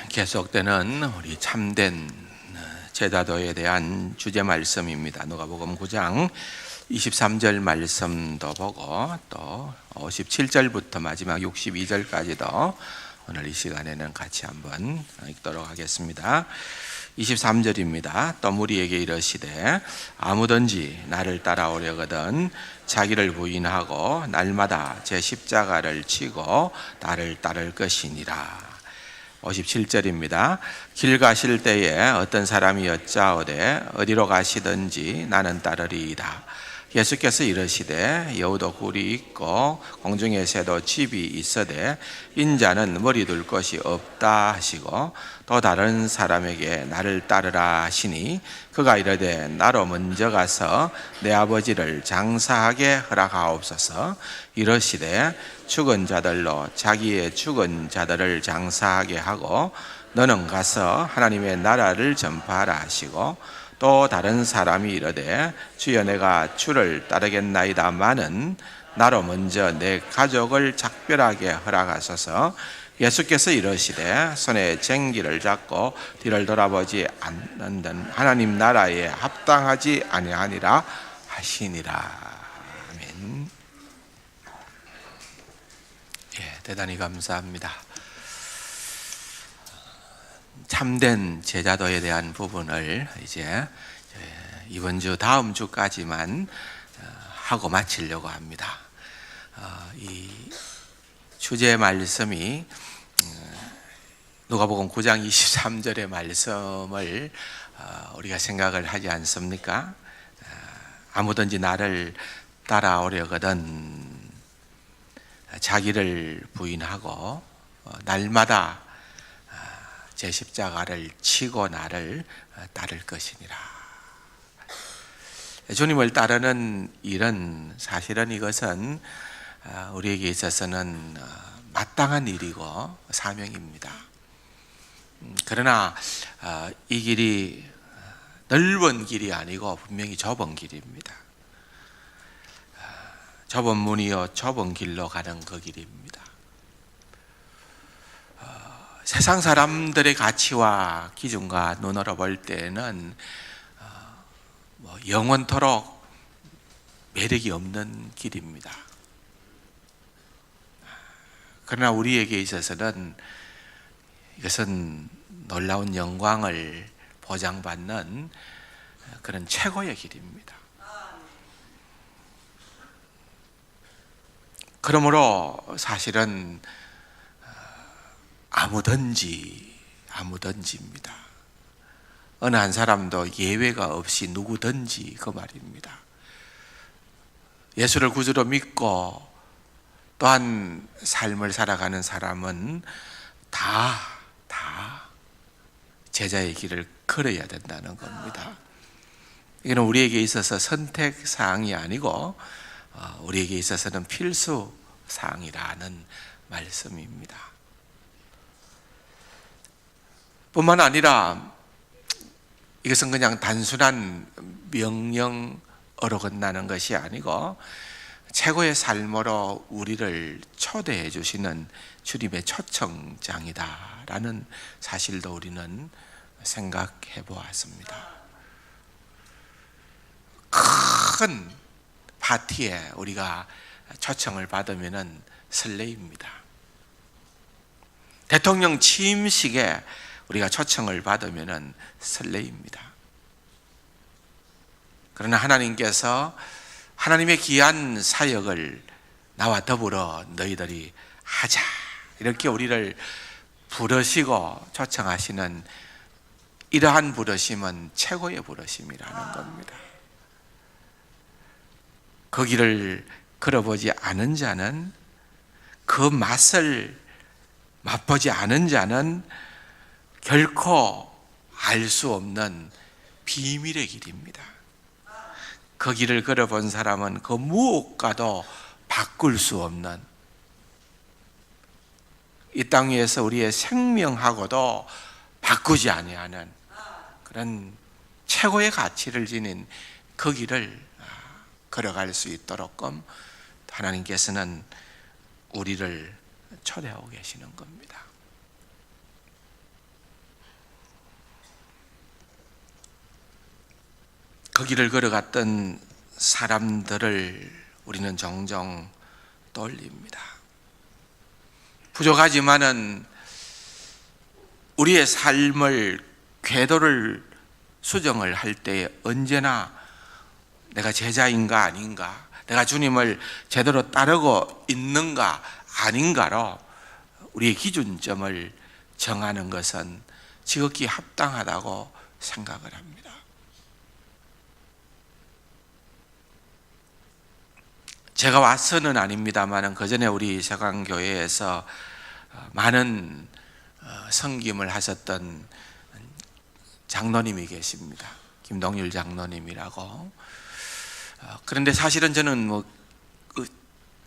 계속되는 우리 참된 제자도에 대한 주제 말씀입니다. 누가복음 9장 23절 말씀도 보고 또 57절부터 마지막 62절까지도 오늘 이 시간에는 같이 한번 읽도록 하겠습니다. 23절입니다. 또 무리에게 이르시되 아무든지 나를 따라오려거든 자기를 부인하고 날마다 제 십자가를 지고 나를 따를 것이니라. 57절입니다. 길 가실 때에 어떤 사람이 여짜오되 어디로 가시든지 나는 따르리이다. 예수께서 이르시되 여우도 굴이 있고 공중의 새도 집이 있어되 인자는 머리 둘 곳이 없다 하시고 또 다른 사람에게 나를 따르라 하시니 그가 이르되 나로 먼저 가서 내 아버지를 장사하게 허락하옵소서. 이르시되 죽은 자들로 자기의 죽은 자들을 장사하게 하고 너는 가서 하나님의 나라를 전파하라 하시고 또 다른 사람이 이르되 주여 내가 주를 따르겠나이다마는 나로 먼저 내 가족을 작별하게 허락하소서. 예수께서 이르시되 손에 쟁기를 잡고 뒤를 돌아보지 않는 하나님 나라에 합당하지 아니하니라 하시니라. 아멘. 대단히 감사합니다. 참된 제자도에 대한 부분을 이제 이번 주 다음 주까지만 하고 마치려고 합니다. 이 주제 말씀이 누가복음 9장 23절의 말씀을 우리가 생각을 하지 않습니까? 아무든지 나를 따라오려거든 자기를 부인하고 날마다 제 십자가를 치고 나를 따를 것이니라. 주님을 따르는 일은 사실은 이것은 우리에게 있어서는 마땅한 일이고 사명입니다. 그러나 이 길이 넓은 길이 아니고 분명히 좁은 길입니다. 좁은 문이요 좁은 길로 가는 그 길입니다. 세상 사람들의 가치와 기준과 눈으로 볼 때는 영원토록 매력이 없는 길입니다. 그러나 우리에게 있어서는 이것은 놀라운 영광을 보장받는 그런 최고의 길입니다. 그러므로 사실은 아무든지입니다. 어느 한 사람도 예외가 없이 누구든지 그 말입니다. 예수를 구주로 믿고 또한 삶을 살아가는 사람은 다 제자의 길을 걸어야 된다는 겁니다. 이거는 우리에게 있어서 선택 사항이 아니고 우리에게 있어서는 필수 사항이라는 말씀입니다. 뿐만 아니라 이것은 그냥 단순한 명령어로 끝나는 것이 아니고 최고의 삶으로 우리를 초대해 주시는 주님의 초청장이다라는 사실도 우리는 생각해 보았습니다. 큰 파티에 우리가 초청을 받으면 설레입니다. 대통령 취임식에 우리가 초청을 받으면 설레입니다. 그러나 하나님께서 하나님의 귀한 사역을 나와 더불어 너희들이 하자 이렇게 우리를 부르시고 초청하시는 이러한 부르심은 최고의 부르심이라는 겁니다. 그 길을 걸어보지 않은 자는, 그 맛을 맛보지 않은 자는 결코 알 수 없는 비밀의 길입니다. 그 길을 걸어본 사람은 그 무엇과도 바꿀 수 없는, 이 땅 위에서 우리의 생명하고도 바꾸지 아니하는 그런 최고의 가치를 지닌 그 길을 걸어갈 수 있도록끔 하나님께서는 우리를 초대하고 계시는 겁니다. 그 길을 걸어갔던 사람들을 우리는 종종 떠올립니다. 부족하지만은 우리의 삶을 궤도를 수정을 할 때 언제나 내가 제자인가 아닌가, 내가 주님을 제대로 따르고 있는가 아닌가로 우리의 기준점을 정하는 것은 지극히 합당하다고 생각을 합니다. 제가 와서는 아닙니다만 그전에 우리 세강교회에서 많은 섬김을 하셨던 장로님이 계십니다. 김동률 장로님이라고. 그런데 사실은 저는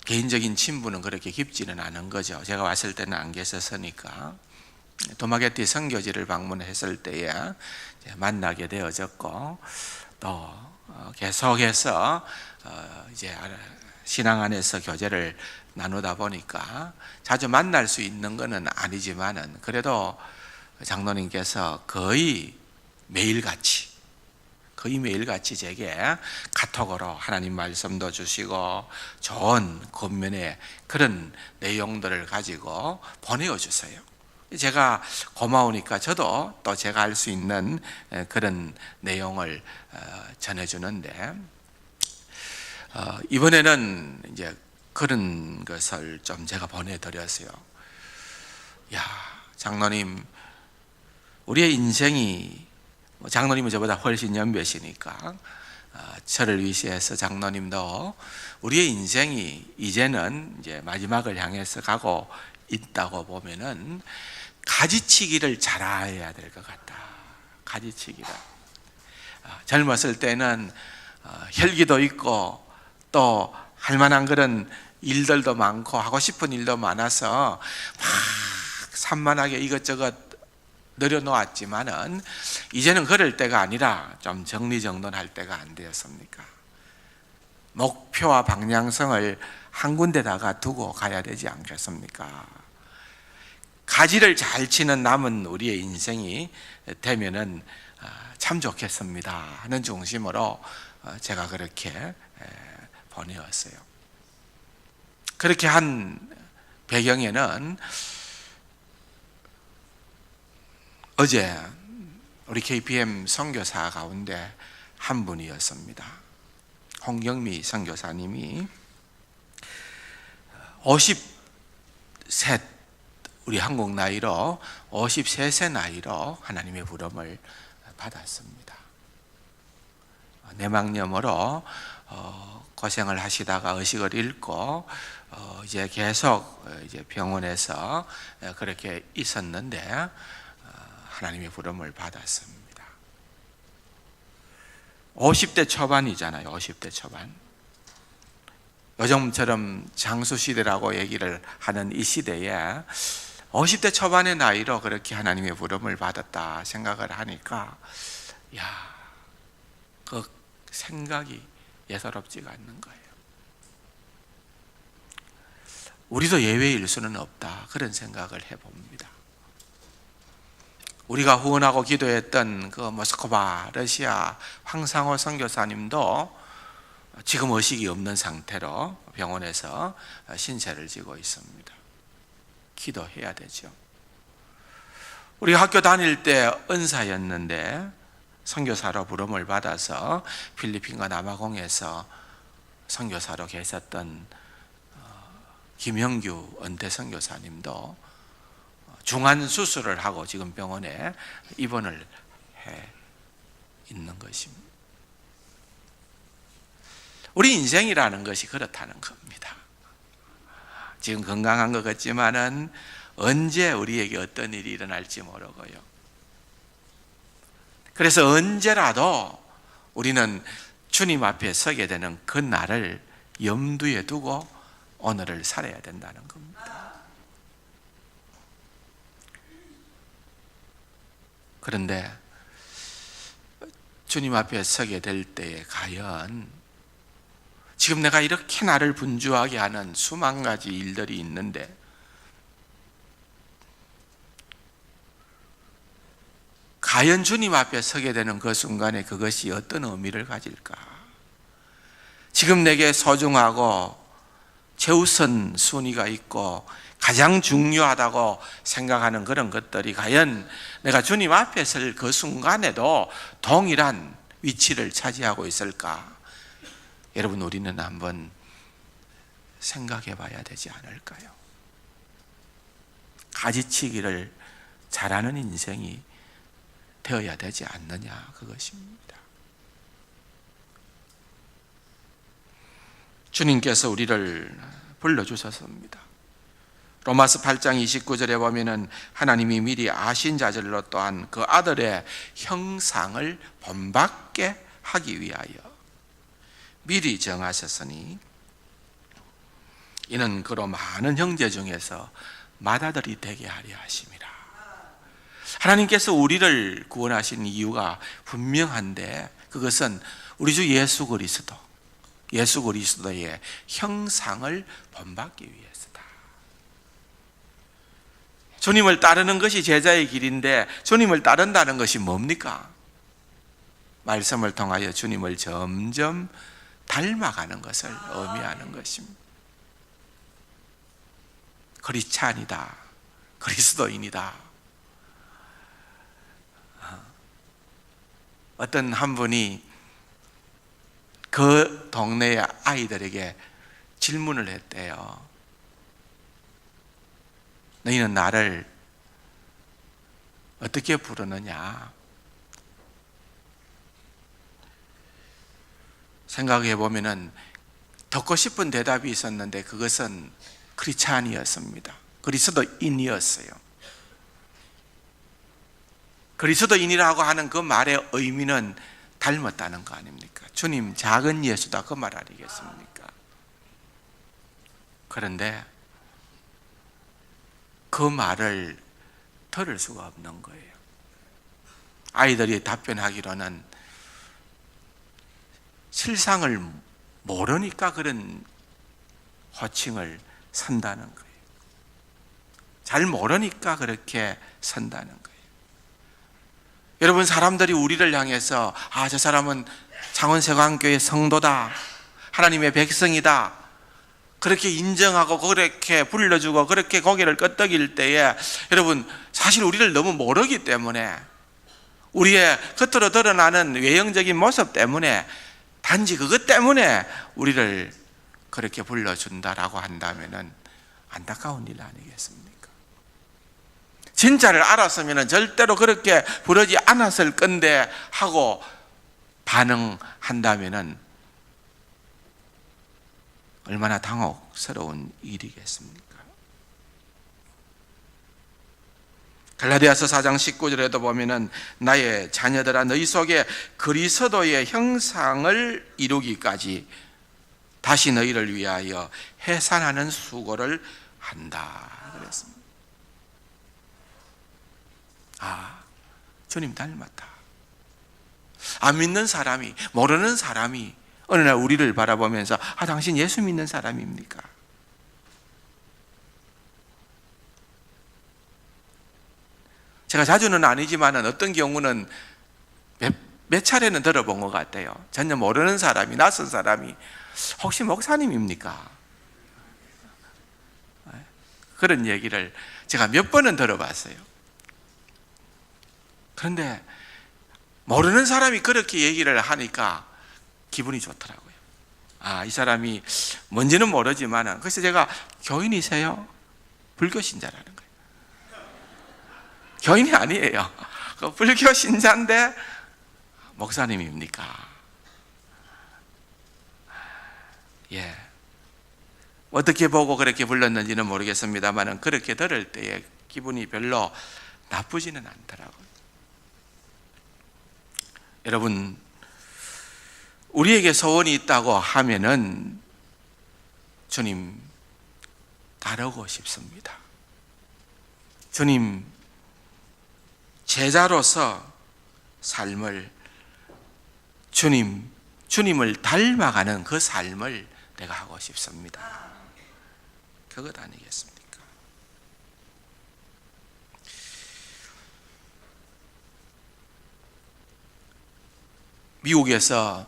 개인적인 친분은 그렇게 깊지는 않은 거죠. 제가 왔을 때는 안 계셨으니까. 도마게티 선교지를 방문했을 때에 만나게 되어졌고, 또 계속해서 이제 신앙 안에서 교제를 나누다 보니까 자주 만날 수 있는 것은 아니지만은 그래도 장로님께서 거의 매일같이 제게 카톡으로 하나님 말씀도 주시고 좋은 겉면의 그런 내용들을 가지고 보내주세요. 제가 고마우니까 저도 또 제가 할 수 있는 그런 내용을 전해주는데, 이번에는 이제 그런 것을 좀 제가 보내드렸어요. 야, 장로님, 우리의 인생이, 장로님은 저보다 훨씬 연배시니까 저를 위시해서 장로님도 우리의 인생이 이제는 이제 마지막을 향해서 가고 있다고 보면은 가지치기를 잘해야 될 것 같다. 가지치기를. 젊었을 때는 혈기도 있고 또 할 만한 그런 일들도 많고 하고 싶은 일도 많아서 막 산만하게 이것저것 늘여놓았지만은 이제는 그럴 때가 아니라 좀 정리정돈할 때가 안 되었습니까? 목표와 방향성을 한 군데다가 두고 가야 되지 않겠습니까? 가지를 잘 치는 남은 우리의 인생이 되면은 참 좋겠습니다 하는 중심으로 제가 그렇게 보내었어요. 그렇게 한 배경에는 어제 우리 KPM 선교사 가운데 한 분이었습니다. 홍경미 선교사님이 50세, 우리 한국 나이로 53세 나이로 하나님의 부름을 받았습니다. 뇌막염으로 고생을 하시다가 의식을 잃고 이제 계속 이제 병원에서 그렇게 있었는데 하나님의 부름을 받았습니다. 50대 초반이잖아요. 50대 초반. 요즘처럼 장수시대라고 얘기를 하는 이 시대에 50대 초반의 나이로 그렇게 하나님의 부름을 받았다 생각을 하니까 그 생각이 예사롭지가 않는 거예요. 우리도 예외일 수는 없다, 그런 생각을 해봅니다. 우리가 후원하고 기도했던 그 모스크바 러시아 황상호 선교사님도 지금 의식이 없는 상태로 병원에서 신세를 지고 있습니다. 기도해야 되죠. 우리가 학교 다닐 때 은사였는데 선교사로 부름을 받아서 필리핀과 남아공에서 선교사로 계셨던 김영규 은퇴 선교사님도 중환 수술을 하고 지금 병원에 입원을 해 있는 것입니다. 우리 인생이라는 것이 그렇다는 겁니다. 지금 건강한 것 같지만은 언제 우리에게 어떤 일이 일어날지 모르고요. 그래서 언제라도 우리는 주님 앞에 서게 되는 그 날을 염두에 두고 오늘을 살아야 된다는 겁니다. 그런데 주님 앞에 서게 될 때에 과연 지금 내가 이렇게 나를 분주하게 하는 수만 가지 일들이 있는데 과연 주님 앞에 서게 되는 그 순간에 그것이 어떤 의미를 가질까? 지금 내게 소중하고 최우선 순위가 있고 가장 중요하다고 생각하는 그런 것들이 과연 내가 주님 앞에 설 그 순간에도 동일한 위치를 차지하고 있을까? 여러분, 우리는 한번 생각해 봐야 되지 않을까요? 가지치기를 잘하는 인생이 되어야 되지 않느냐, 그것입니다. 주님께서 우리를 불러주셨습니다. 로마서 8장 29절에 보면은 하나님이 미리 아신 자들로 또한 그 아들의 형상을 본받게 하기 위하여 미리 정하셨으니 이는 그로 많은 형제 중에서 맏아들이 되게 하려 하심이라. 하나님께서 우리를 구원하신 이유가 분명한데 그것은 우리 주 예수 그리스도의 형상을 본받기 위해서다. 주님을 따르는 것이 제자의 길인데 주님을 따른다는 것이 뭡니까? 말씀을 통하여 주님을 점점 닮아가는 것을 의미하는 것입니다. 크리스찬이다, 그리스도인이다. 어떤 한 분이 그 동네의 아이들에게 질문을 했대요. 너희는 나를 어떻게 부르느냐? 생각해 보면은 듣고 싶은 대답이 있었는데 그것은 크리스찬이었습니다. 그리스도인이었어요. 그리스도인이라고 하는 그 말의 의미는 닮았다는 거 아닙니까? 주님 작은 예수다, 그 말 아니겠습니까? 그런데 그 말을 들을 수가 없는 거예요. 아이들이 답변하기로는 실상을 모르니까 그런 호칭을 선다는 거예요. 잘 모르니까 그렇게 선다는 거예요. 여러분, 사람들이 우리를 향해서 저 사람은 창원세광교회 성도다, 하나님의 백성이다, 그렇게 인정하고 그렇게 불러주고 그렇게 고개를 끄덕일 때에 여러분, 사실 우리를 너무 모르기 때문에 우리의 겉으로 드러나는 외형적인 모습 때문에 단지 그것 때문에 우리를 그렇게 불러준다라고 한다면 안타까운 일 아니겠습니까? 진짜를 알았으면 절대로 그렇게 부르지 않았을 건데 하고 반응한다면 얼마나 당혹스러운 일이겠습니까? 갈라디아서 4장 19절에도 보면은 나의 자녀들아 너희 속에 그리스도의 형상을 이루기까지 다시 너희를 위하여 해산하는 수고를 한다 그랬습니다. 주님 닮았다. 안 믿는 사람이, 모르는 사람이 어느 날 우리를 바라보면서 당신 예수 믿는 사람입니까? 제가 자주는 아니지만 어떤 경우는 몇 차례는 들어본 것 같아요. 전혀 모르는 사람이, 낯선 사람이 혹시 목사님입니까? 그런 얘기를 제가 몇 번은 들어봤어요. 그런데 모르는 사람이 그렇게 얘기를 하니까 기분이 좋더라고요. 이 사람이 뭔지는 모르지만 그래서 제가 교인이세요? 불교 신자라는 거예요. 교인이 아니에요. 불교 신자인데 목사님입니까? 예. 어떻게 보고 그렇게 불렀는지는 모르겠습니다만 그렇게 들을 때에 기분이 별로 나쁘지는 않더라고요. 여러분, 우리에게 소원이 있다고 하면은 주님 따르고 싶습니다. 주님 제자로서 삶을 주님을 닮아가는 그 삶을 내가 하고 싶습니다. 그것 아니겠습니까? 미국에서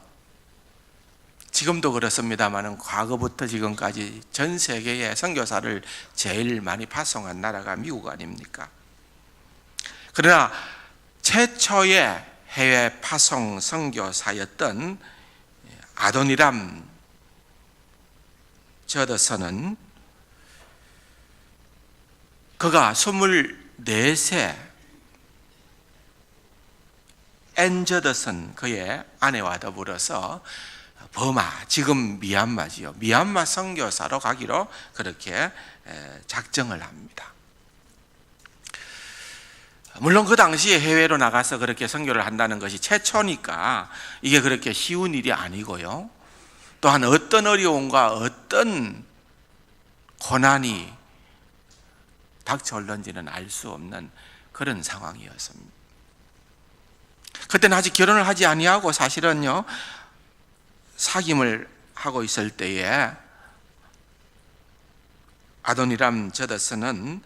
지금도 그렇습니다만 과거부터 지금까지 전 세계에 선교사를 제일 많이 파송한 나라가 미국 아닙니까? 그러나 최초의 해외 파송 선교사였던 아도니람 저더슨은 그가 24세 앤 저더슨 그의 아내와 더불어서 버마, 지금 미얀마지요. 미얀마 선교사로 가기로 그렇게 작정을 합니다. 물론 그 당시에 해외로 나가서 그렇게 선교를 한다는 것이 최초니까 이게 그렇게 쉬운 일이 아니고요. 또한 어떤 어려움과 어떤 고난이 닥쳐올는지는 알 수 없는 그런 상황이었습니다. 그때는 아직 결혼을 하지 아니하고 사실은요, 사귐을 하고 있을 때에 아도니람 저더슨은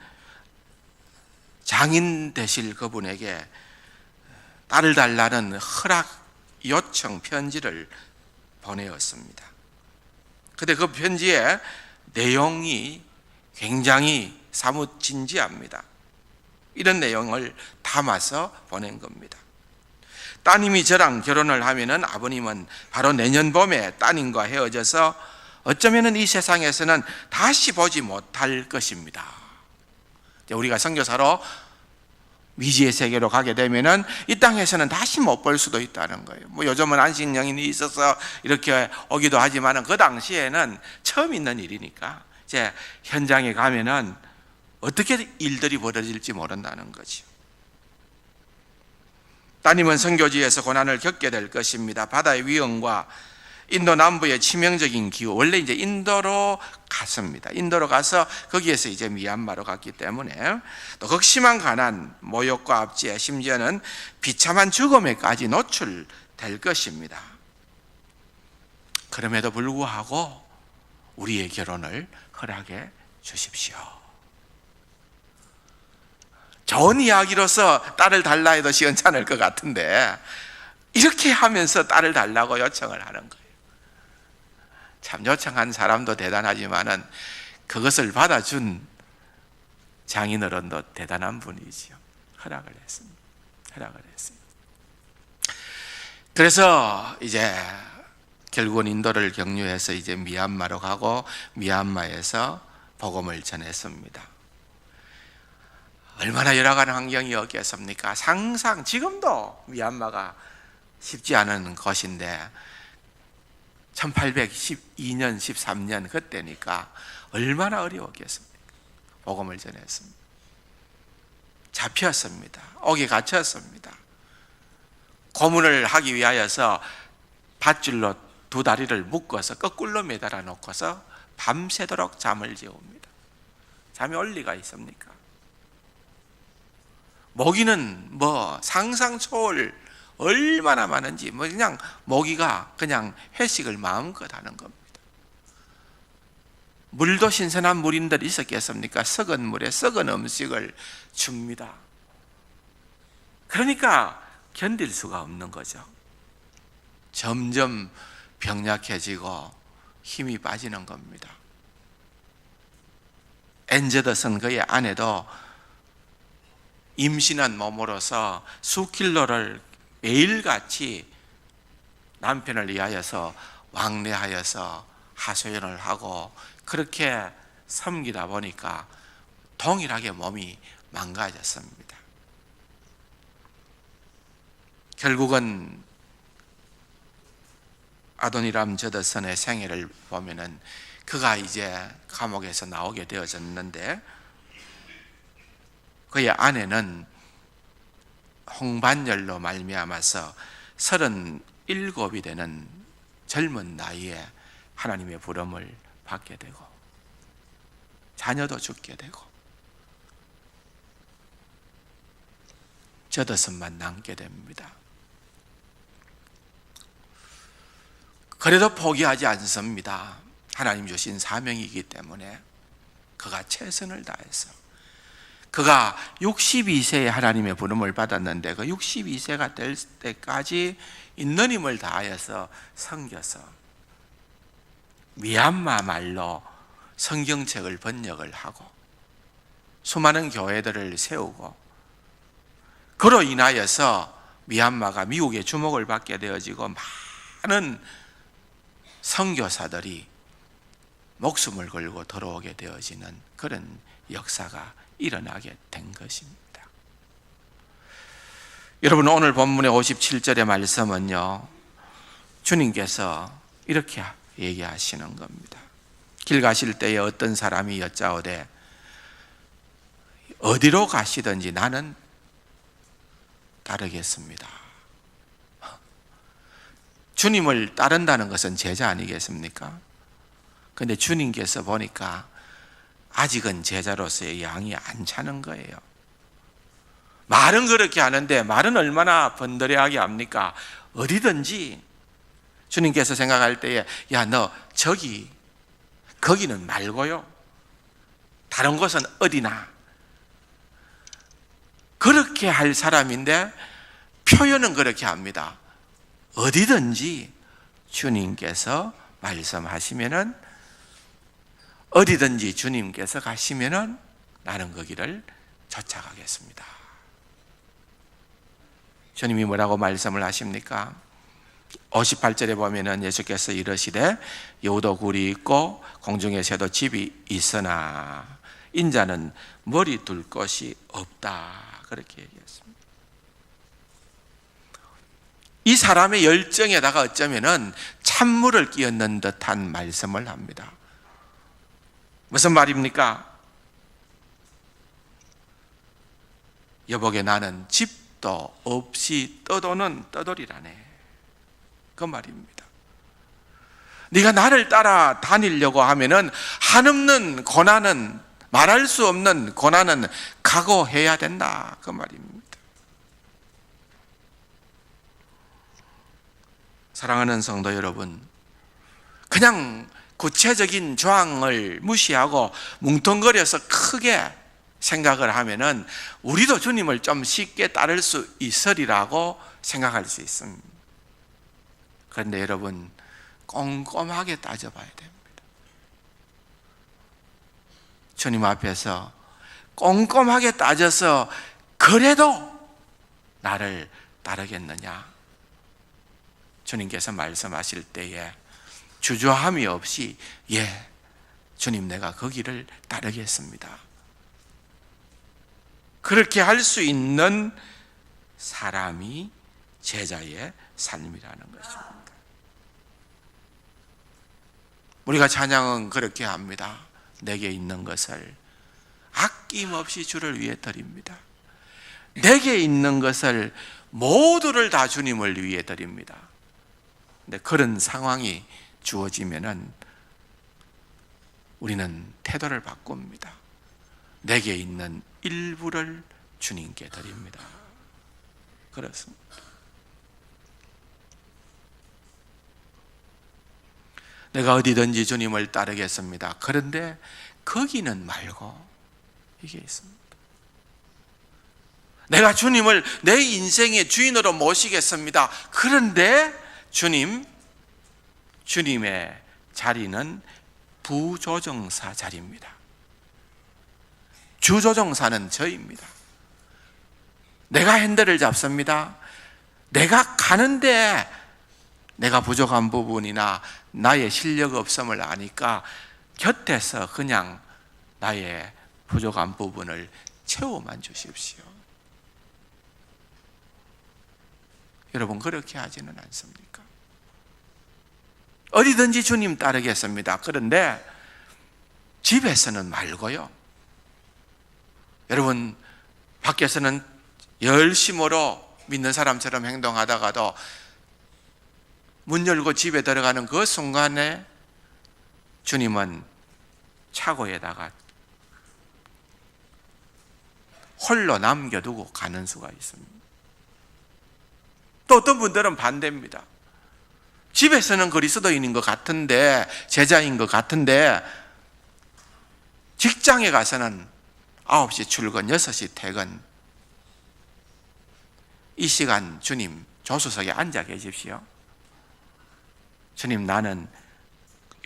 장인 되실 그분에게 딸을 달라는 허락 요청 편지를 보내었습니다. 그런데 그 편지의 내용이 굉장히 사뭇 진지합니다. 이런 내용을 담아서 보낸 겁니다. 따님이 저랑 결혼을 하면은 아버님은 바로 내년 봄에 따님과 헤어져서 어쩌면은 이 세상에서는 다시 보지 못할 것입니다. 우리가 선교사로 미지의 세계로 가게 되면은 이 땅에서는 다시 못 볼 수도 있다는 거예요. 뭐 요즘은 안식년이 있어서 이렇게 오기도 하지만은 그 당시에는 처음 있는 일이니까 이제 현장에 가면은 어떻게 일들이 벌어질지 모른다는 거죠. 따님은 선교지에서 고난을 겪게 될 것입니다. 바다의 위험과 인도 남부의 치명적인 기후, 원래 이제 인도로 갔습니다. 인도로 가서 거기에서 이제 미얀마로 갔기 때문에 또 극심한 가난, 모욕과 압제, 심지어는 비참한 죽음에까지 노출될 것입니다. 그럼에도 불구하고 우리의 결혼을 허락해 주십시오. 좋은 이야기로서 딸을 달라 해도 시원찮을 것 같은데 이렇게 하면서 딸을 달라고 요청을 하는 거예요. 참 요청한 사람도 대단하지만은 그것을 받아준 장인어른도 대단한 분이지요. 허락을 했습니다. 허락을 했어요. 그래서 이제 결국은 인도를 경유해서 이제 미얀마로 가고 미얀마에서 복음을 전했습니다. 얼마나 열악한 환경이었겠습니까? 지금도 미얀마가 쉽지 않은 곳인데 1812년, 13년 그때니까 얼마나 어려웠겠습니까? 복음을 전했습니다. 잡혔습니다. 옥에 갇혔습니다. 고문을 하기 위하여서 밧줄로 두 다리를 묶어서 거꾸로 매달아 놓고서 밤새도록 잠을 재웁니다. 잠이 올 리가 있습니까? 모기는 뭐 상상 초월 얼마나 많은지 그냥 모기가 그냥 회식을 마음껏 하는 겁니다. 물도 신선한 물인들 있었겠습니까? 썩은 물에 썩은 음식을 줍니다. 그러니까 견딜 수가 없는 거죠. 점점 병약해지고 힘이 빠지는 겁니다. 앤 저더슨 그의 아내도 임신한 몸으로서 수킬로를 매일같이 남편을 위하여서 왕래하여서 하소연을 하고 그렇게 섬기다 보니까 동일하게 몸이 망가졌습니다. 결국은 아도니람 저더슨의 생애를 보면은 그가 이제 감옥에서 나오게 되어졌는데 그의 아내는 홍반열로 말미암아서 37이 되는 젊은 나이에 하나님의 부름을 받게 되고 자녀도 죽게 되고 저더슨만 남게 됩니다. 그래도 포기하지 않습니다. 하나님 주신 사명이기 때문에 그가 최선을 다해서 그가 62세에 하나님의 부름을 받았는데 그 62세가 될 때까지 있는 힘을 다하여서 섬겨서 미얀마 말로 성경책을 번역을 하고 수많은 교회들을 세우고 그로 인하여서 미얀마가 미국의 주목을 받게 되어지고 많은 선교사들이 목숨을 걸고 들어오게 되어지는 그런 역사가 일어나게 된 것입니다. 여러분, 오늘 본문의 57절의 말씀은요, 주님께서 이렇게 얘기하시는 겁니다. 길 가실 때에 어떤 사람이 여짜오되 어디로 가시든지 나는 따르겠습니다. 주님을 따른다는 것은 제자 아니겠습니까? 그런데 주님께서 보니까 아직은 제자로서의 양이 안 차는 거예요. 말은 그렇게 하는데 말은 얼마나 번더레하게 합니까? 어디든지 주님께서 생각할 때에 야, 너 거기는 말고요, 다른 곳은 어디나, 그렇게 할 사람인데 표현은 그렇게 합니다. 어디든지 주님께서 말씀하시면은, 어디든지 주님께서 가시면은 나는 그 길을 쫓아가겠습니다. 주님이 뭐라고 말씀을 하십니까? 58절에 보면은 예수께서 이르시되 여우도 굴이 있고 공중에 새도 집이 있으나 인자는 머리 둘 곳이 없다, 그렇게 얘기했습니다. 이 사람의 열정에다가 어쩌면은 찬물을 끼얹는 듯한 말씀을 합니다. 무슨 말입니까? 여보게 나는 집도 없이 떠도는 떠돌이라네, 그 말입니다. 네가 나를 따라 다니려고 하면은 한없는 고난은, 말할 수 없는 고난은 각오해야 된다, 그 말입니다. 사랑하는 성도 여러분, 그냥 구체적인 조항을 무시하고 뭉텅거려서 크게 생각을 하면은 우리도 주님을 좀 쉽게 따를 수 있으리라고 생각할 수 있습니다. 그런데 여러분, 꼼꼼하게 따져봐야 됩니다. 주님 앞에서 꼼꼼하게 따져서 그래도 나를 따르겠느냐? 주님께서 말씀하실 때에 주저함이 없이 예, 주님 내가 그 길을 따르겠습니다, 그렇게 할 수 있는 사람이 제자의 삶이라는 것입니다. 우리가 찬양은 그렇게 합니다. 내게 있는 것을 아낌없이 주를 위해 드립니다. 내게 있는 것을 모두를 다 주님을 위해 드립니다. 근데 그런 상황이 주어지면은 우리는 태도를 바꿉니다. 내게 있는 일부를 주님께 드립니다. 그렇습니다. 내가 어디든지 주님을 따르겠습니다. 그런데 거기는 말고 이게 있습니다. 내가 주님을 내 인생의 주인으로 모시겠습니다. 그런데 주님의 자리는 부조정사 자리입니다. 주조정사는 저입니다. 내가 핸들을 잡습니다. 내가 가는데 내가 부족한 부분이나 나의 실력 없음을 아니까 곁에서 그냥 나의 부족한 부분을 채워만 주십시오. 여러분, 그렇게 하지는 않습니까? 어디든지 주님 따르겠습니다. 그런데 집에서는 말고요. 여러분, 밖에서는 열심으로 믿는 사람처럼 행동하다가도 문 열고 집에 들어가는 그 순간에 주님은 차고에다가 홀로 남겨두고 가는 수가 있습니다. 또 어떤 분들은 반대입니다. 집에서는 그리스도인인 것 같은데, 제자인 것 같은데 직장에 가서는 9시 출근, 6시 퇴근. 이 시간 주님 조수석에 앉아 계십시오. 주님, 나는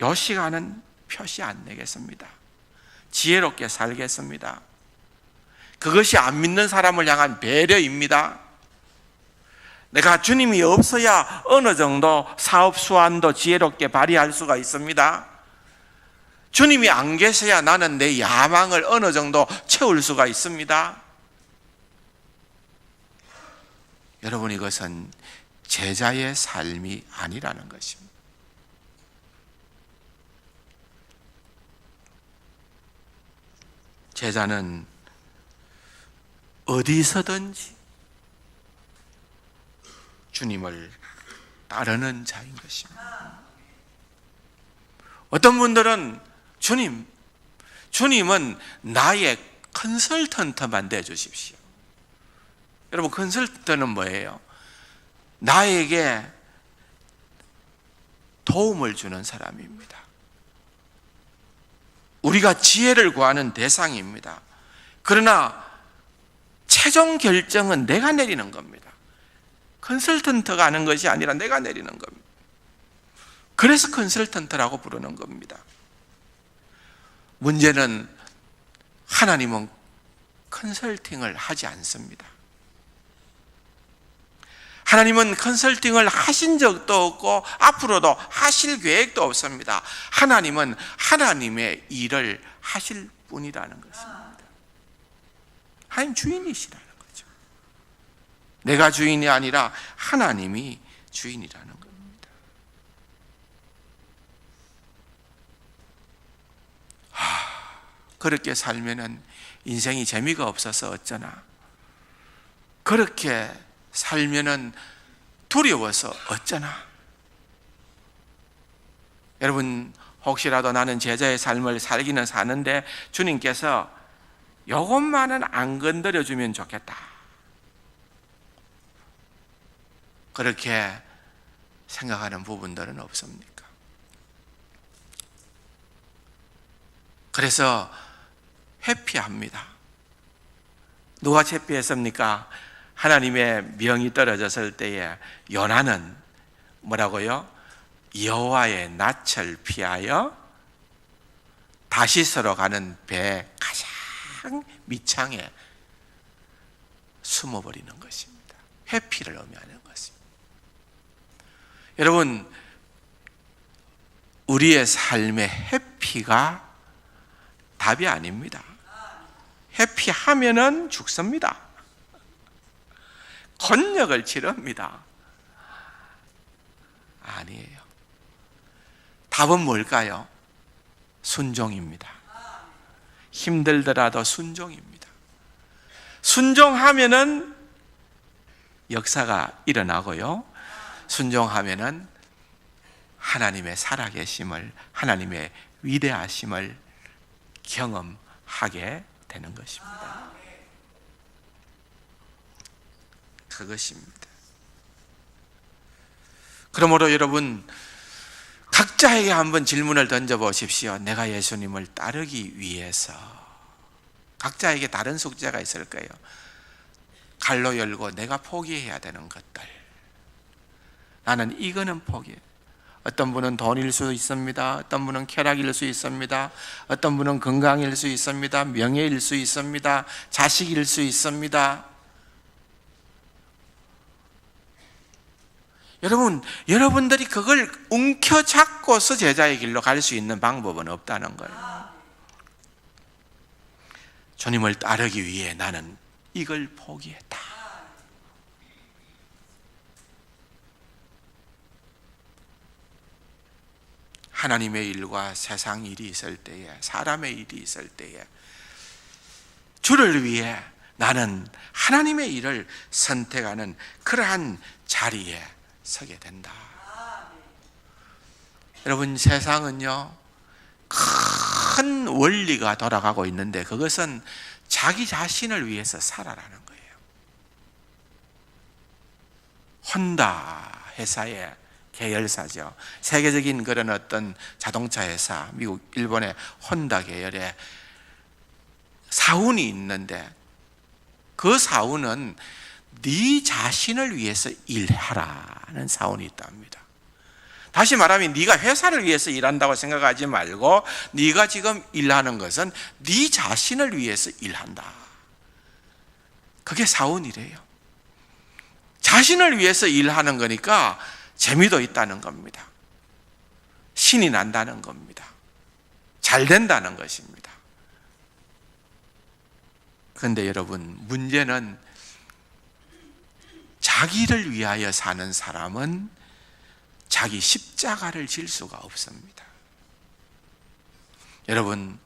이 시간은 표시 안 내겠습니다. 지혜롭게 살겠습니다. 그것이 안 믿는 사람을 향한 배려입니다. 내가 주님이 없어야 어느 정도 사업 수완도 지혜롭게 발휘할 수가 있습니다. 주님이 안 계셔야 나는 내 야망을 어느 정도 채울 수가 있습니다. 여러분, 이것은 제자의 삶이 아니라는 것입니다. 제자는 어디서든지 주님을 따르는 자인 것입니다. 어떤 분들은 주님은 나의 컨설턴트만 돼 주십시오. 여러분, 컨설턴트는 뭐예요? 나에게 도움을 주는 사람입니다. 우리가 지혜를 구하는 대상입니다. 그러나 최종 결정은 내가 내리는 겁니다. 컨설턴트가 하는 것이 아니라 내가 내리는 겁니다. 그래서 컨설턴트라고 부르는 겁니다. 문제는 하나님은 컨설팅을 하지 않습니다. 하나님은 컨설팅을 하신 적도 없고 앞으로도 하실 계획도 없습니다. 하나님은 하나님의 일을 하실 분이라는 것입니다. 하나님 주인이시라는 거죠. 내가 주인이 아니라 하나님이 주인이라는 겁니다. 그렇게 살면은 인생이 재미가 없어서 어쩌나, 그렇게 살면은 두려워서 어쩌나. 여러분, 혹시라도 나는 제자의 삶을 살기는 사는데 주님께서 이것만은 안 건드려주면 좋겠다, 그렇게 생각하는 부분들은 없습니까? 그래서 회피합니다. 누가 회피했습니까? 하나님의 명이 떨어졌을 때에 요나는 뭐라고요? 여호와의 낯을 피하여 다시스로 가는 배 가장 밑창에 숨어버리는 것입니다. 회피를 의미하는 것입니다. 여러분, 우리의 삶의 회피가 답이 아닙니다. 회피하면은 죽습니다. 권력을 치릅니다. 아니에요. 답은 뭘까요? 순종입니다. 힘들더라도 순종입니다. 순종하면은 역사가 일어나고요. 순종하면은 하나님의 살아계심을, 하나님의 위대하심을 경험하게 되는 것입니다. 그것입니다. 그러므로 여러분, 각자에게 한번 질문을 던져보십시오. 내가 예수님을 따르기 위해서, 각자에게 다른 숙제가 있을 거예요. 갈로 열고 내가 포기해야 되는 것들, 나는 이거는 포기해. 어떤 분은 돈일 수 있습니다. 어떤 분은 쾌락일 수 있습니다. 어떤 분은 건강일 수 있습니다. 명예일 수 있습니다. 자식일 수 있습니다. 여러분, 여러분들이 그걸 움켜잡고서 제자의 길로 갈 수 있는 방법은 없다는 거예요. 주님을 따르기 위해 나는 이걸 포기했다. 하나님의 일과 세상 일이 있을 때에, 사람의 일이 있을 때에 주를 위해 나는 하나님의 일을 선택하는 그러한 자리에 서게 된다. 여러분, 세상은요, 큰 원리가 돌아가고 있는데 그것은 자기 자신을 위해서 살아라는 거예요. 혼다 회사의 계열사죠. 세계적인 그런 어떤 자동차 회사, 미국, 일본의 혼다 계열의 사운이 있는데 그 사운은 네 자신을 위해서 일하라는 사운이 있답니다. 다시 말하면 네가 회사를 위해서 일한다고 생각하지 말고 네가 지금 일하는 것은 네 자신을 위해서 일한다. 그게 사운이래요. 자신을 위해서 일하는 거니까 재미도 있다는 겁니다. 신이 난다는 겁니다. 잘 된다는 것입니다. 그런데 여러분, 문제는 자기를 위하여 사는 사람은 자기 십자가를 질 수가 없습니다. 여러분,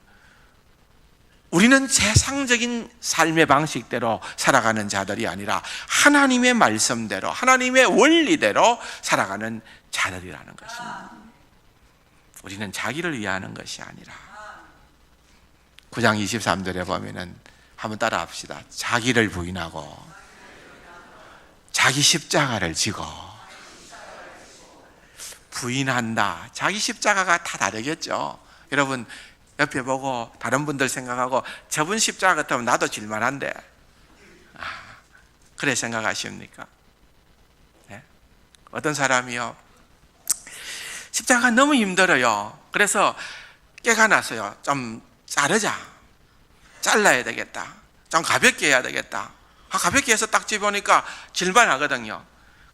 우리는 세상적인 삶의 방식대로 살아가는 자들이 아니라 하나님의 말씀대로, 하나님의 원리대로 살아가는 자들이라는 것입니다. 우리는 자기를 위하는 것이 아니라 9장 23절에 보면은 한번 따라 합시다. 자기를 부인하고 자기 십자가를 지고. 부인한다. 자기 십자가가 다 다르겠죠. 여러분 옆에 보고 다른 분들 생각하고 저분 십자가 같으면 나도 질만한데, 그래 생각하십니까? 네? 어떤 사람이요, 십자가 너무 힘들어요. 그래서 깨가 나서요, 좀 잘라야 되겠다, 좀 가볍게 해야 되겠다. 가볍게 해서 딱 집어보니까 질만하거든요.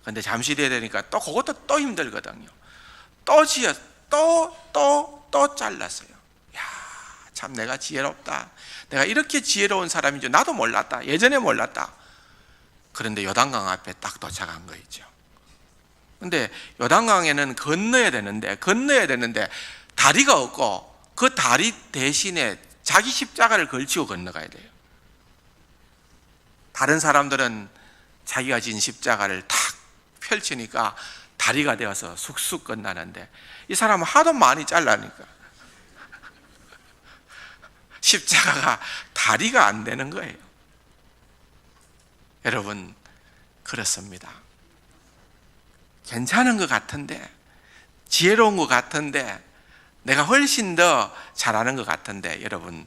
근데 잠시 뒤에 되니까 또 그것도 또 힘들거든요. 또 잘랐어요. 야, 참 내가 지혜롭다. 내가 이렇게 지혜로운 사람인 줄 나도 몰랐다. 예전에 몰랐다. 그런데 요단강 앞에 딱 도착한 거 있죠. 근데 요단강에는 건너야 되는데 다리가 없고 그 다리 대신에 자기 십자가를 걸치고 건너가야 돼요. 다른 사람들은 자기가 진 십자가를 탁 펼치니까 다리가 되어서 쑥쑥 건너는데 이 사람은 하도 많이 잘라니까 십자가가 다리가 안 되는 거예요. 여러분, 그렇습니다. 괜찮은 것 같은데, 지혜로운 것 같은데, 내가 훨씬 더 잘하는 것 같은데, 여러분,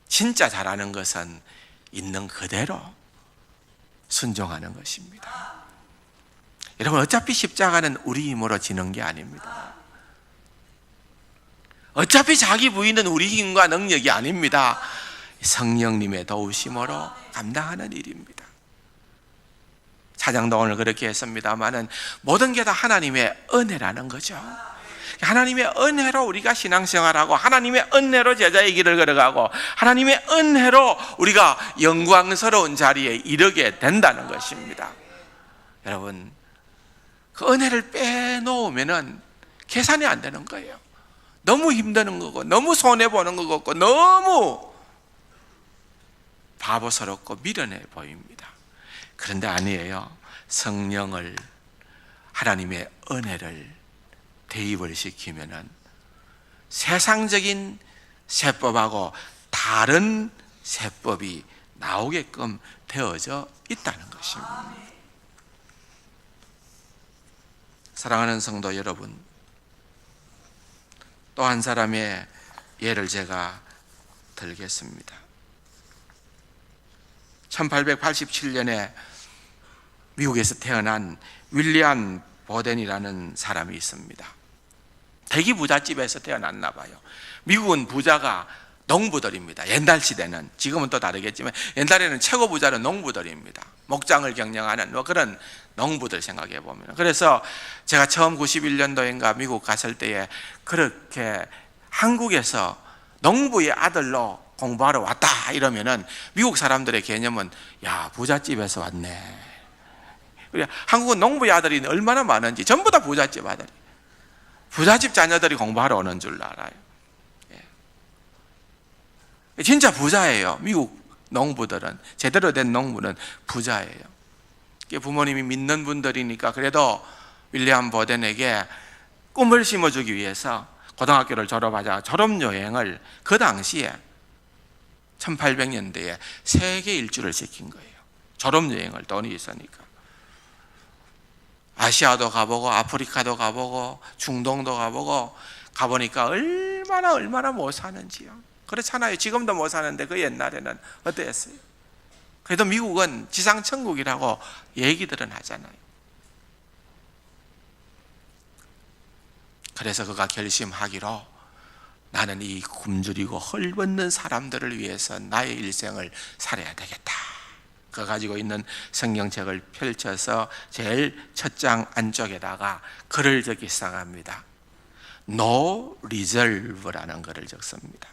진짜 잘하는 것은 있는 그대로 순종하는 것입니다. 여러분, 어차피 십자가는 우리 힘으로 지는 게 아닙니다. 어차피 자기 부인은 우리 힘과 능력이 아닙니다. 성령님의 도우심으로 감당하는 일입니다. 차장도 오늘 그렇게 했습니다만은 모든 게 다 하나님의 은혜라는 거죠. 하나님의 은혜로 우리가 신앙생활하고, 하나님의 은혜로 제자의 길을 걸어가고, 하나님의 은혜로 우리가 영광스러운 자리에 이르게 된다는 것입니다. 여러분, 그 은혜를 빼놓으면은 계산이 안 되는 거예요. 너무 힘드는 거고, 너무 손해보는 것 같고, 너무 바보스럽고 미련해 보입니다. 그런데 아니에요. 성령을, 하나님의 은혜를 대입을 시키면은 세상적인 세법하고 다른 세법이 나오게끔 되어져 있다는 것입니다. 사랑하는 성도 여러분, 또 한 사람의 예를 제가 들겠습니다. 1887년에 미국에서 태어난 윌리엄 보덴이라는 사람이 있습니다. 대기 부잣집에서 태어났나 봐요. 미국은 부자가 농부들입니다. 옛날 시대는, 지금은 또 다르겠지만 옛날에는 최고 부자는 농부들입니다. 목장을 경영하는 그런 농부들 생각해 보면. 그래서 제가 처음 91년도인가 미국 갔을 때에 그렇게 한국에서 농부의 아들로 공부하러 왔다 이러면은 미국 사람들의 개념은, 야, 부잣집에서 왔네. 한국은 농부의 아들이 얼마나 많은지 전부 다 부잣집 아들이, 부잣집 자녀들이 공부하러 오는 줄 알아요. 진짜 부자예요. 미국 농부들은, 제대로 된 농부는 부자예요. 부모님이 믿는 분들이니까 그래도 윌리엄 보덴에게 꿈을 심어주기 위해서 고등학교를 졸업하자 졸업여행을 그 당시에 1800년대에 세계 일주를 시킨 거예요. 졸업여행을, 돈이 있으니까. 아시아도 가보고 아프리카도 가보고 중동도 가보고, 가보니까 얼마나 못 사는지요. 그렇잖아요. 지금도 못 사는데 그 옛날에는 어땠어요? 그래도 미국은 지상천국이라고 얘기들은 하잖아요. 그래서 그가 결심하기로 나는 이 굶주리고 헐벗는 사람들을 위해서 나의 일생을 살아야 되겠다. 그 가지고 있는 성경책을 펼쳐서 제일 첫 장 안쪽에다가 글을 적기 시작합니다. No reserve라는 글을 적습니다.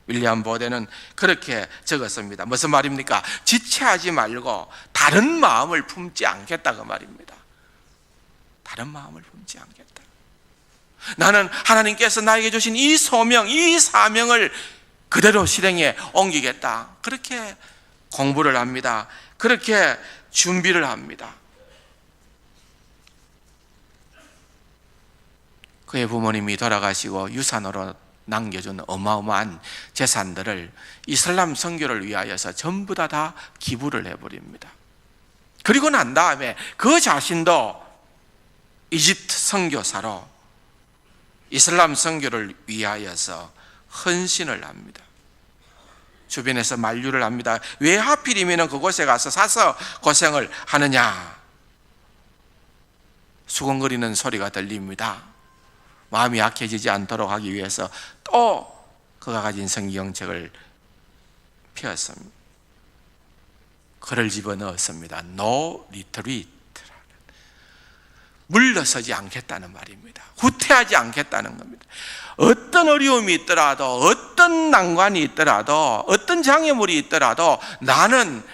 윌리엄 보데는 그렇게 적었습니다. 무슨 말입니까? 지체하지 말고 다른 마음을 품지 않겠다 그 말입니다. 다른 마음을 품지 않겠다. 나는 하나님께서 나에게 주신 이 소명, 이 사명을 그대로 실행에 옮기겠다. 그렇게 공부를 합니다. 그렇게 준비를 합니다. 그의 부모님이 돌아가시고 유산으로 남겨준 어마어마한 재산들을 이슬람 선교를 위하여서 전부 다 기부를 해버립니다. 그리고 난 다음에 그 자신도 이집트 선교사로 이슬람 선교를 위하여서 헌신을 합니다. 주변에서 만류를 합니다. 왜 하필이면 그곳에 가서 사서 고생을 하느냐? 수근거리는 소리가 들립니다. 마음이 약해지지 않도록 하기 위해서 또 그가 가진 성경책을 펴었습니다. 글을 집어넣었습니다. No retreat. 물러서지 않겠다는 말입니다. 후퇴하지 않겠다는 겁니다. 어떤 어려움이 있더라도, 어떤 난관이 있더라도, 어떤 장애물이 있더라도 나는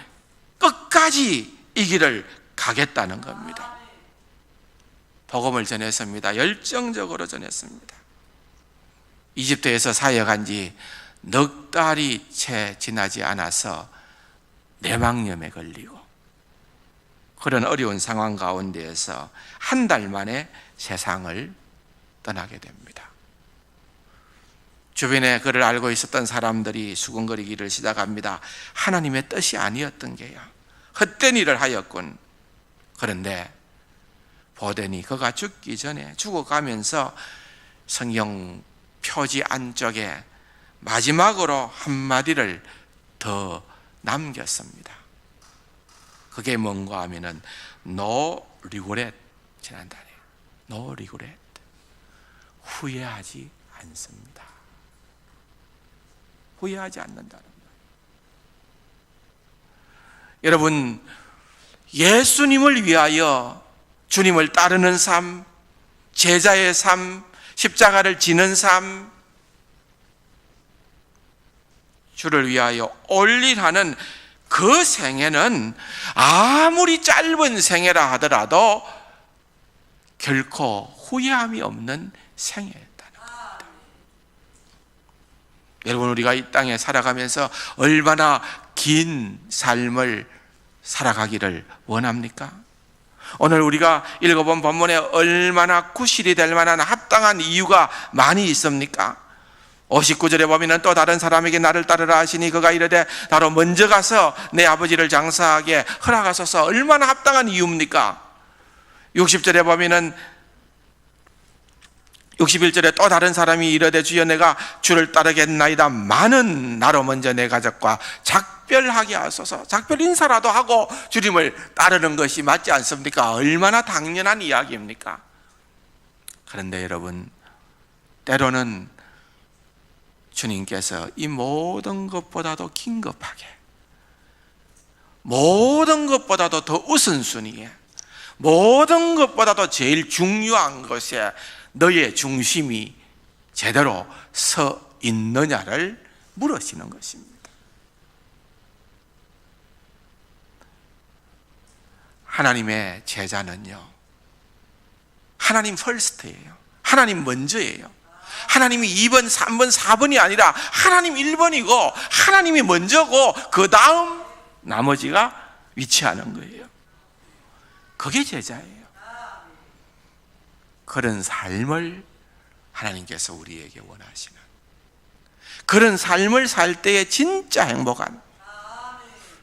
끝까지 이 길을 가겠다는 겁니다. 복음을 전했습니다. 열정적으로 전했습니다. 이집트에서 사역한 지 넉 달이 채 지나지 않아서 뇌망염에 걸리고 그런 어려운 상황 가운데에서 한 달 만에 세상을 떠나게 됩니다. 주변에 그를 알고 있었던 사람들이 수군거리기를 시작합니다. 하나님의 뜻이 아니었던 게야. 헛된 일을 하였군. 그런데 보더니 그가 죽기 전에 죽어가면서 성경 표지 안쪽에 마지막으로 한마디를 더 남겼습니다. 그게 뭔가 하면은 No regret. 지난달에 No regret. 후회하지 않습니다. 후회하지 않는다는 말. 여러분, 예수님을 위하여 주님을 따르는 삶, 제자의 삶, 십자가를 지는 삶, 주를 위하여 올리라는 그 생애는 아무리 짧은 생애라 하더라도 결코 후회함이 없는 생애였다는 겁니다. 여러분, 우리가 이 땅에 살아가면서 얼마나 긴 삶을 살아가기를 원합니까? 오늘 우리가 읽어본 본문에 얼마나 구실이 될 만한 합당한 이유가 많이 있습니까? 59절에 보면 또 다른 사람에게 나를 따르라 하시니 그가 이르되 나로 먼저 가서 내 아버지를 장사하게 허락하소서. 얼마나 합당한 이유입니까? 60절에 보면 61절에 또 다른 사람이 이르되 주여 내가 주를 따르겠나이다 많은 나로 먼저 내 가족과 작별하게 하소서. 작별 인사라도 하고 주님을 따르는 것이 맞지 않습니까? 얼마나 당연한 이야기입니까? 그런데 여러분, 때로는 주님께서 이 모든 것보다도 긴급하게, 모든 것보다도 더 우선순위에, 모든 것보다도 제일 중요한 것에 너의 중심이 제대로 서 있느냐를 물으시는 것입니다. 하나님의 제자는요, 하나님 퍼스트예요. 하나님 먼저예요. 하나님이 2번, 3번, 4번이 아니라 하나님 1번이고 하나님이 먼저고 그 다음 나머지가 위치하는 거예요. 그게 제자예요. 그런 삶을 하나님께서 우리에게 원하시는, 그런 삶을 살 때에 진짜 행복한,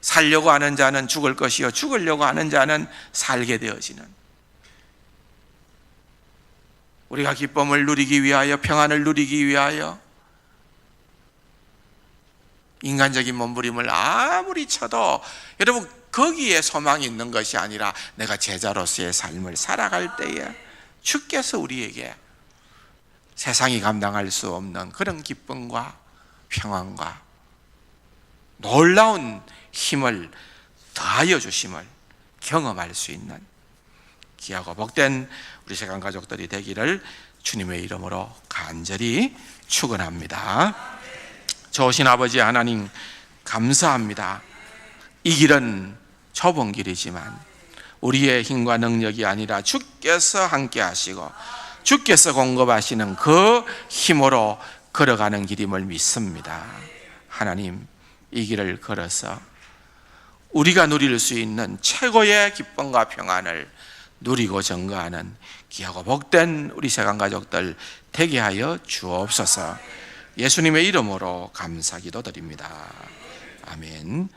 살려고 하는 자는 죽을 것이요 죽으려고 하는 자는 살게 되어지는, 우리가 기쁨을 누리기 위하여, 평안을 누리기 위하여 인간적인 몸부림을 아무리 쳐도 여러분 거기에 소망이 있는 것이 아니라 내가 제자로서의 삶을 살아갈 때에 주께서 우리에게 세상이 감당할 수 없는 그런 기쁨과 평안과 놀라운 힘을 더하여 주심을 경험할 수 있는 귀하고 복된 우리 세간 가족들이 되기를 주님의 이름으로 간절히 축원합니다. 좋으신 아버지 하나님 감사합니다. 이 길은 좁은 길이지만 우리의 힘과 능력이 아니라 주께서 함께 하시고 주께서 공급하시는 그 힘으로 걸어가는 길임을 믿습니다. 하나님, 이 길을 걸어서 우리가 누릴 수 있는 최고의 기쁨과 평안을 누리고 증거하는 귀하고 복된 우리 세간 가족들 되게 하여 주옵소서. 예수님의 이름으로 감사 기도드립니다. 아멘.